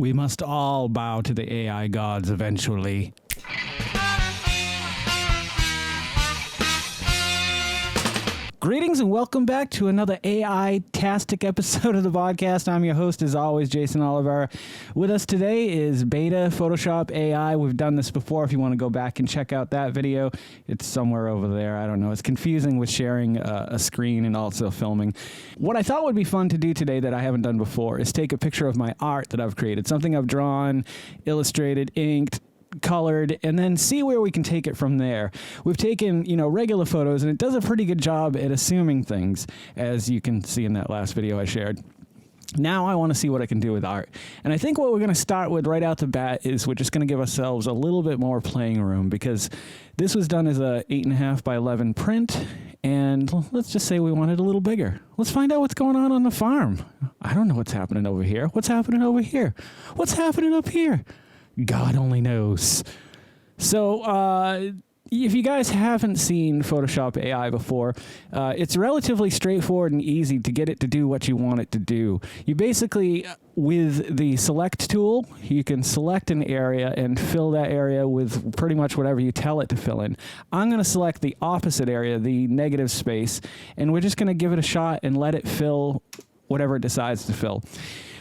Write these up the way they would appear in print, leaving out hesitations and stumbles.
We must all bow to the AI gods eventually. Greetings and welcome back to another AI-tastic episode of the Vodkast. I'm your host, as always, Geycen Oliver. With us today is Beta Photoshop AI. We've done this before. If you want to go back and check out that video, it's somewhere over there. I don't know. It's confusing with sharing a screen and also filming. What I thought would be fun to do today that I haven't done before is take a picture of my art that I've created, something I've drawn, illustrated, inked, colored, and then see where we can take it from there. We've taken, regular photos, and it does a pretty good job at assuming things, as you can see in that last video I shared. Now I want to see what I can do with art. And I think what we're going to start with right out the bat is we're just going to give ourselves a little bit more playing room, because this was done as a 8.5 by 11 print, and let's just say we want it a little bigger. Let's find out what's going on the farm. I don't know what's happening over here. What's happening over here? What's happening up here? God only knows. So, if you guys haven't seen Photoshop AI before, it's relatively straightforward and easy to get it to do what you want it to do. You basically, with the select tool, you can select an area and fill that area with pretty much whatever you tell it to fill in. I'm going to select the opposite area, the negative space, and we're just going to give it a shot and let it fill whatever it decides to fill.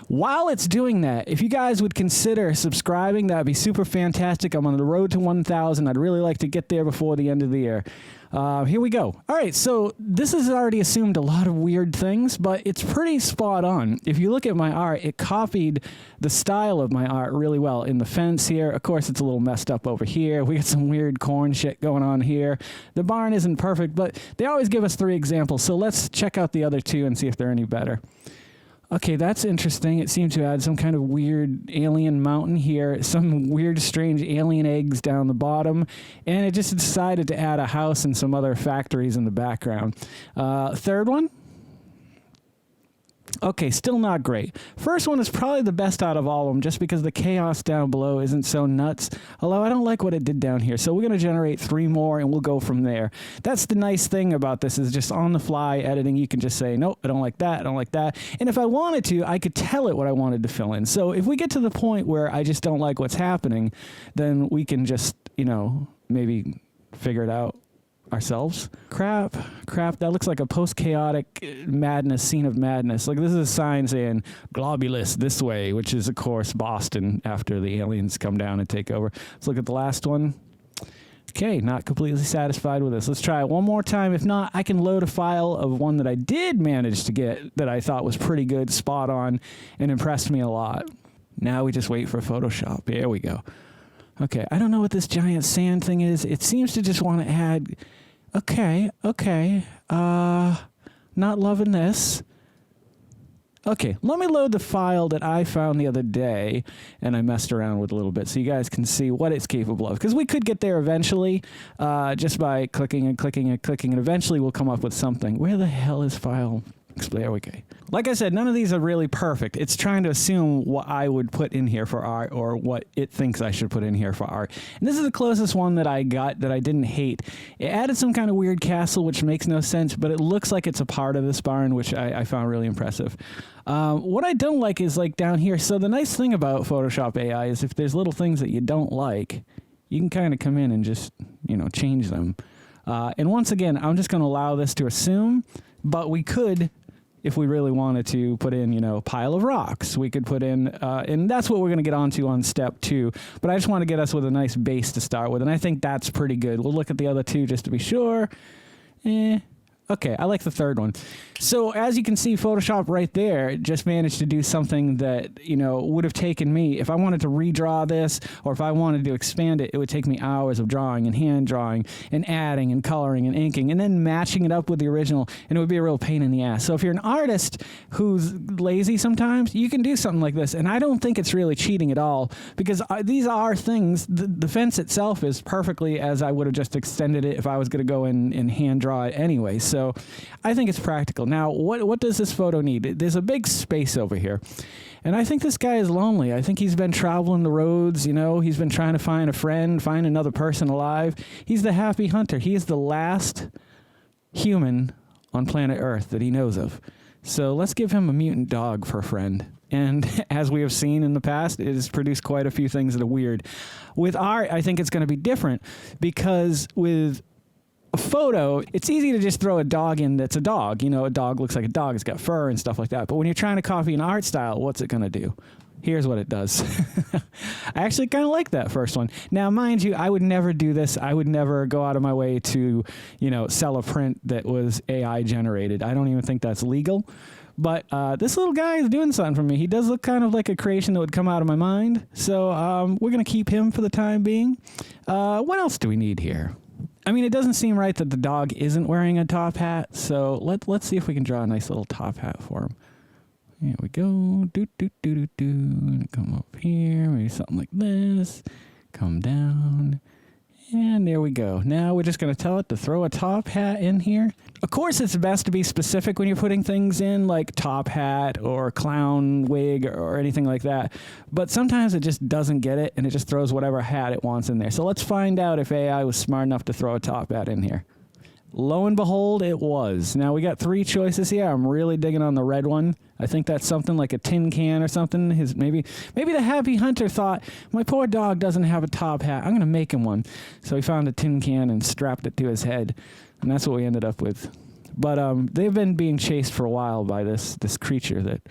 While it's doing that, if you guys would consider subscribing, that would be super fantastic. I'm on the road to 1,000. I'd really like to get there before the end of the year. Here we go. All right, so this has already assumed a lot of weird things, but it's pretty spot on. If you look at my art, it copied the style of my art really well. In the fence here, of course, it's a little messed up over here. We got some weird corn shit going on here. The barn isn't perfect, but they always give us 3 examples, so let's check out the other 2 and see if they're any better. Okay, that's interesting. It seemed to add some kind of weird alien mountain here, some weird, strange alien eggs down the bottom, and it just decided to add a house and some other factories in the background. Third one? Okay, still not great. First one is probably the best out of all of them, just because the chaos down below isn't so nuts, although I don't like what it did down here. So we're going to generate 3 more, and we'll go from there. That's the nice thing about this, is just on the fly editing. You can just say, nope, I don't like that, I don't like that. And if I wanted to, I could tell it what I wanted to fill in. So if we get to the point where I just don't like what's happening, then we can just, maybe figure it out ourselves. Crap, that looks like a post-chaotic madness, scene of madness. Like, this is a sign saying, globulus this way, which is, of course, Boston, after the aliens come down and take over. Let's look at the last one. Okay, not completely satisfied with this. Let's try it one more time. If not, I can load a file of one that I did manage to get that I thought was pretty good, spot on, and impressed me a lot. Now we just wait for Photoshop. There we go. Okay, I don't know what this giant sand thing is. It seems to just want to add... Okay. Not loving this. Okay, let me load the file that I found the other day, and I messed around with a little bit so you guys can see what it's capable of. Because we could get there eventually, just by clicking and clicking and clicking, and eventually we'll come up with something. Where the hell is file? There we go. Like I said, none of these are really perfect. It's trying to assume what I would put in here for art, or what it thinks I should put in here for art. And this is the closest one that I got that I didn't hate. It added some kind of weird castle, which makes no sense, but it looks like it's a part of this barn, which I found really impressive. What I don't like is, like, down here. So the nice thing about Photoshop AI is if there's little things that you don't like, you can kind of come in and just, change them. And once again, I'm just going to allow this to assume, but we could... If we really wanted to put in, a pile of rocks, we could put in, and that's what we're going to get onto on step 2. But I just want to get us with a nice base to start with, and I think that's pretty good. We'll look at the other 2 just to be sure. Okay, I like the third one. So as you can see, Photoshop right there just managed to do something that, would have taken me, if I wanted to redraw this, or if I wanted to expand it, it would take me hours of drawing and hand drawing and adding and coloring and inking and then matching it up with the original, and it would be a real pain in the ass. So if you're an artist who's lazy sometimes, you can do something like this, and I don't think it's really cheating at all, because these are things, the fence itself is perfectly as I would have just extended it if I was going to go in and hand draw it anyway. So I think it's practical. Now, what does this photo need? There's a big space over here. And I think this guy is lonely. I think he's been traveling the roads, he's been trying to find a friend, find another person alive. He's the happy hunter. He is the last human on planet Earth that he knows of. So let's give him a mutant dog for a friend. And as we have seen in the past, it has produced quite a few things that are weird. With art, I think it's going to be different because with a photo, it's easy to just throw a dog in that's a dog. You know, a dog looks like a dog. It's got fur and stuff like that. But when you're trying to copy an art style, what's it going to do? Here's what it does. I actually kind of like that first one. Now, mind you, I would never do this. I would never go out of my way to, you know, sell a print that was AI generated. I don't even think that's legal. But this little guy is doing something for me. He does look kind of like a creation that would come out of my mind. So we're going to keep him for the time being. What else do we need here? I mean, it doesn't seem right that the dog isn't wearing a top hat. So let's see if we can draw a nice little top hat for him. Here we go. Come up here. Maybe something like this. Come down. And there we go. Now we're just going to tell it to throw a top hat in here. Of course, it's best to be specific when you're putting things in, like top hat or clown wig or anything like that. But sometimes it just doesn't get it, and it just throws whatever hat it wants in there. So let's find out if AI was smart enough to throw a top hat in here. Lo and behold, it was. Now, we got 3 choices here. I'm really digging on the red one. I think that's something like a tin can or something. Maybe the happy hunter thought, my poor dog doesn't have a top hat. I'm going to make him one. So he found a tin can and strapped it to his head. And that's what we ended up with. But they've been being chased for a while by this creature that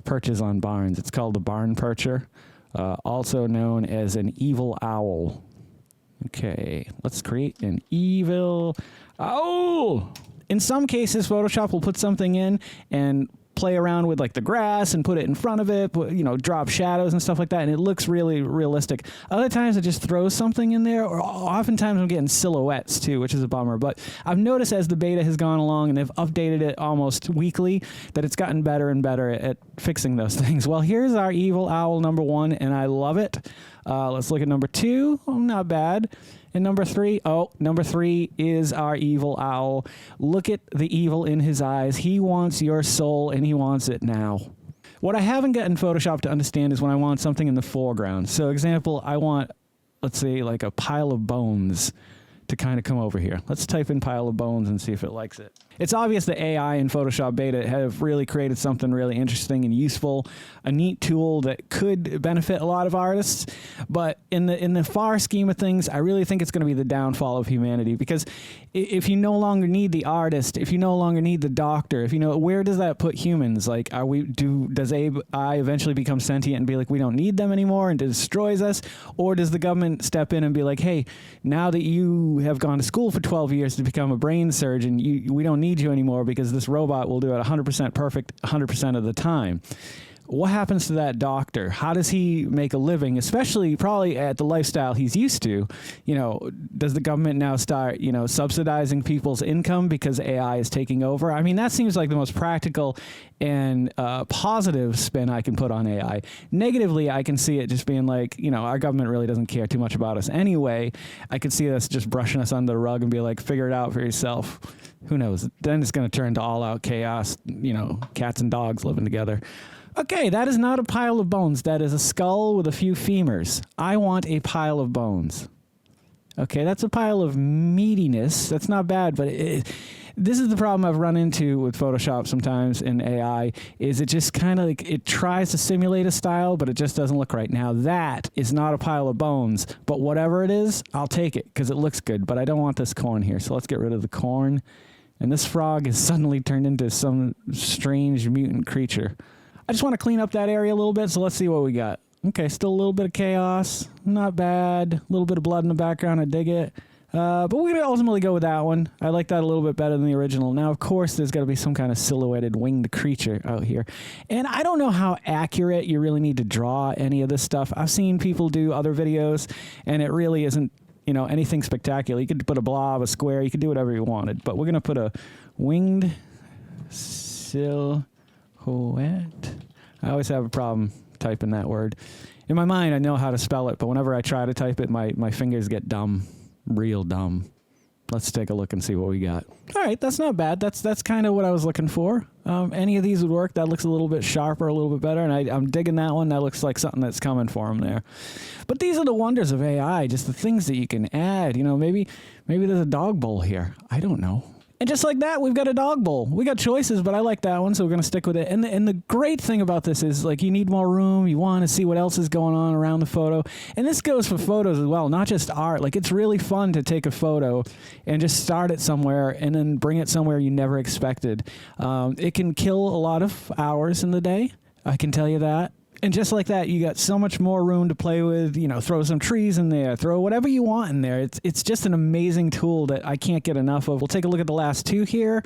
perches on barns. It's called the barn percher, also known as an evil owl. Okay, let's create an evil owl. In some cases, Photoshop will put something in and play around with like the grass and put it in front of it, drop shadows and stuff like that, and it looks really realistic. Other times it just throws something in there, or oftentimes I'm getting silhouettes too, which is a bummer. But I've noticed as the beta has gone along and they've updated it almost weekly that it's gotten better and better at fixing those things. Well, here's our evil owl number 1, and I love it. Let's look at number 2. Oh, not bad. And number 3, number 3 is our evil owl. Look at the evil in his eyes. He wants your soul, and he wants it now. What I haven't gotten Photoshop to understand is when I want something in the foreground. So, example, I want, let's say, like a pile of bones to kind of come over here. Let's type in pile of bones and see if it likes it. It's obvious that AI and Photoshop Beta have really created something really interesting and useful, a neat tool that could benefit a lot of artists. But in the far scheme of things, I really think it's going to be the downfall of humanity, because if you no longer need the artist, if you no longer need the doctor, where does that put humans? Like, does AI eventually become sentient and be like, we don't need them anymore and it destroys us? Or does the government step in and be like, hey, now that you have gone to school for 12 years to become a brain surgeon, we don't need you anymore because this robot will do it 100% perfect 100% of the time. What happens to that doctor? How does he make a living, especially probably at the lifestyle he's used to? Does the government now start, subsidizing people's income because AI is taking over? I mean, that seems like the most practical and positive spin I can put on AI. Negatively, I can see it just being like, our government really doesn't care too much about us anyway. I could see us just brushing us under the rug and be like, figure it out for yourself. Who knows? Then it's going to turn to all-out chaos, cats and dogs living together. Okay, that is not a pile of bones. That is a skull with a few femurs. I want a pile of bones. Okay, that's a pile of meatiness. That's not bad, but this is the problem I've run into with Photoshop sometimes in AI, is it just kind of like, it tries to simulate a style, but it just doesn't look right. Now, that is not a pile of bones, but whatever it is, I'll take it because it looks good, but I don't want this corn here, so let's get rid of the corn. And this frog is suddenly turned into some strange mutant creature. I just want to clean up that area a little bit, so let's see what we got. Okay, still a little bit of chaos. Not bad. A little bit of blood in the background. I dig it. But we're going to ultimately go with that one. I like that a little bit better than the original. Now, of course, there's got to be some kind of silhouetted winged creature out here. And I don't know how accurate you really need to draw any of this stuff. I've seen people do other videos, and it really isn't, anything spectacular. You could put a blob, a square. You could do whatever you wanted. But we're going to put a winged silhouette. I always have a problem typing that word. In my mind, I know how to spell it, but whenever I try to type it, my fingers get dumb, real dumb. Let's take a look and see what we got. All right, that's not bad. That's kind of what I was looking for. Any of these would work. That looks a little bit sharper, a little bit better, and I'm digging that one. That looks like something that's coming for him there. But these are the wonders of AI, just the things that you can add. Maybe there's a dog bowl here. I don't know. And just like that, we've got a dog bowl. We got choices, but I like that one, so we're going to stick with it. And the great thing about this is, like, you need more room. You want to see what else is going on around the photo. And this goes for photos as well, not just art. Like, it's really fun to take a photo and just start it somewhere and then bring it somewhere you never expected. It can kill a lot of hours in the day, I can tell you that. And just like that, you got so much more room to play with. You know, throw some trees in there, throw whatever you want in there. It's just an amazing tool that I can't get enough of. We'll take a look at the last two here.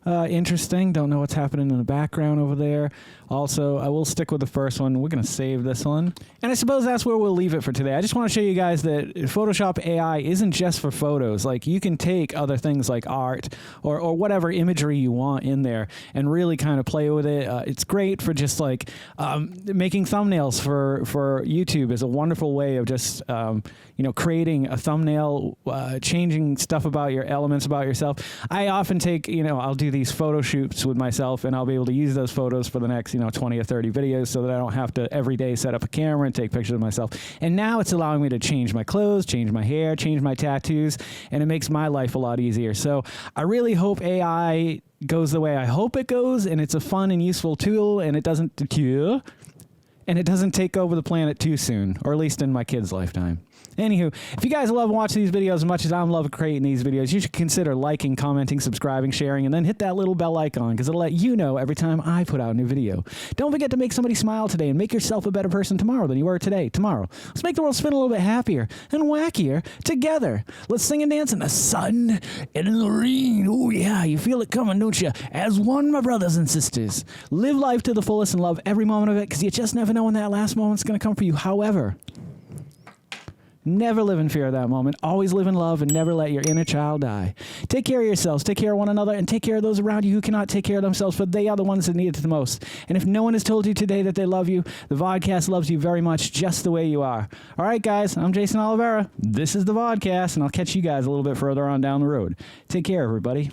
Interesting. Don't know what's happening in the background over there. Also, I will stick with the first one. We're going to save this one. And I suppose that's where we'll leave it for today. I just want to show you guys that Photoshop AI isn't just for photos. Like, you can take other things like art or whatever imagery you want in there and really kind of play with it. It's great for just like making thumbnails for YouTube is a wonderful way of just, creating a thumbnail, changing stuff about your elements about yourself. I often take, I'll do these photo shoots with myself, and I'll be able to use those photos for the next, 20 or 30 videos so that I don't have to every day set up a camera and take pictures of myself. And now it's allowing me to change my clothes, change my hair, change my tattoos, and it makes my life a lot easier. So I really hope AI goes the way I hope it goes, and it's a fun and useful tool, and it doesn't take over the planet too soon, or at least in my kid's lifetime. Anywho, if you guys love watching these videos as much as I'm loving creating these videos, you should consider liking, commenting, subscribing, sharing, and then hit that little bell icon, because it'll let you know every time I put out a new video. Don't forget to make somebody smile today and make yourself a better person tomorrow than you were today. Tomorrow. Let's make the world spin a little bit happier and wackier together. Let's sing and dance in the sun and in the rain. Oh, yeah, you feel it coming, don't you? As one, my brothers and sisters. Live life to the fullest and love every moment of it, because you just never know when that last moment's going to come for you. However, never live in fear of that moment. Always live in love and never let your inner child die. Take care of yourselves, take care of one another, and take care of those around you who cannot take care of themselves, for they are the ones that need it the most. And if no one has told you today that they love you, the Vodcast loves you very much just the way you are. All right, guys, I'm Geycen Oliveira. This is the Vodcast, and I'll catch you guys a little bit further on down the road. Take care, everybody.